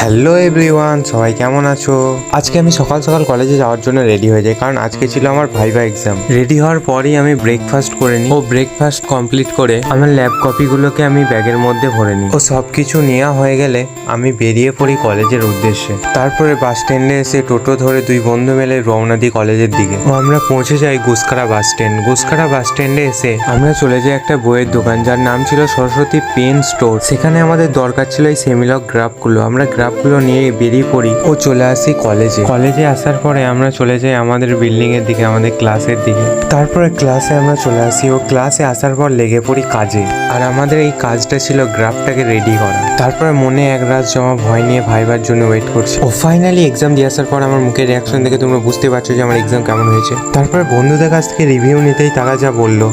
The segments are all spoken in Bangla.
হ্যালো এভরিওয়ান, সবাই কেমন আছো? আজকে আমি সকাল সকাল কলেজে যাওয়ার জন্য রেডি হয়ে যাই, কারণ আজকে ছিল আমার ভাইভা এক্সাম। রেডি হওয়ার পরই আমি ব্রেকফাস্ট করে নিই। ও ব্রেকফাস্ট কমপ্লিট করে আমার ল্যাব কপিগুলোকে আমি ব্যাগের মধ্যে ভরে নিই। ও সবকিছু নেওয়া হয়ে গেলে আমি বেরিয়ে পড়ি কলেজের উদ্দেশ্যে। তারপরে বাস স্ট্যান্ডে এসে টোটো ধরে দুই বন্ধু মিলে রওনা দিই কলেজের দিকে। ও আমরা পৌঁছে যাই গুসকারা বাস স্ট্যান্ড। গুসকারা বাস স্ট্যান্ডে এসে আমরা চলে যাই একটা বইয়ের দোকান, যার নাম ছিল সরস্বতী পেন স্টোর। সেখানে আমাদের দরকার ছিল এই সেমিলক গ্রাফগুলো। আমরা গ্রাফগুলো নিয়ে বেরিয়ে পড়ি ও চলে আসি কলেজে। কলেজে আসার পরে আমরা চলে যাই আমাদের বিল্ডিং এর দিকে, আমাদের ক্লাসের দিকে। তারপরে ক্লাসে আমরা চলে আসি ও ক্লাসে আসার পর লেগে পড়ি কাজে। আর আমাদের এই কাজটা ছিল গ্রাফটাকে রেডি করা। তারপরে মনে এক রাত জমা ভয় নিয়ে ভাইবার জন্য ওয়েট করছি। ও ফাইনালি এক্সাম দিয়ে আসার পর আমার মুখের রিয়াকশন দেখে তোমরা বুঝতে পারছো যে আমার এক্সাম কেমন হয়েছে। তারপরে বন্ধুদের কাছ থেকে রিভিউ নিতেই তারা যা বললো,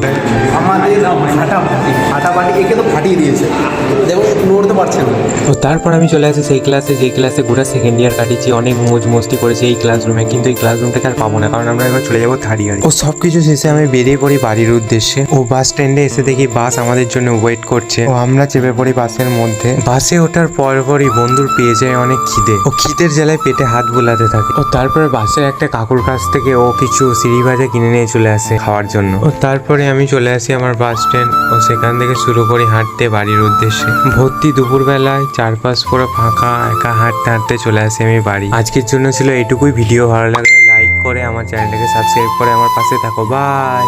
আমাদের ফাটাফাটি একে তো ফাটিয়ে দিয়েছে, দেখো নড়তে পারছে না। তো তারপর আমি চলে আসি সেই ক্লাসে, যেই ক্লাসে গোটা সেকেন্ড ইয়ার কাটিয়েছি। অনেক মৌজ মস্তি করেছি এই ক্লাসরুমে, কিন্তু এই ক্লাসরুমটাকে আর পাবো না, কারণ আমরা এবার চলে যাবো থার্ড ইয়ারে। ও সবকিছু শেষে আমি বেরিয়ে পড়ি বাড়ির উদ্দেশ্যে। ও বাস স্ট্যান্ডে এসে দেখি বাস আমাদের জন্য ওয়েট করছে। ও আমরা চেপে পড়ি বাসের মধ্যে। বাসে ওঠার পরপরই বন্ধুর পেয়ে যায় অনেক খিদে। ও খিদের জ্বালায় পেটে হাত বুলাতে থাকে। ও তারপরে বাসের একটা কাকুর কাছ থেকে ও কিছু সিঁড়ি ভাজা কিনে নিয়ে চলে আসে খাওয়ার জন্য। ও তারপরে আমি চলে আসি আমার বাস স্ট্যান্ড। ও সেখান থেকে শুরু করি হাঁটতে বাড়ির উদ্দেশ্যে। ভর্তি দুপুরবেলায় চারপাশ পুরো ফাঁকা, একা হাঁটতে হাঁটতে চলে আসি আমি বাড়ি। আজকের জন্য ছিল এইটুকুই। ভিডিও ভালো লাগলে লাইক করে আমার চ্যানেলটাকে সাবস্ক্রাইব করে আমার পাশে থাকো। বাই।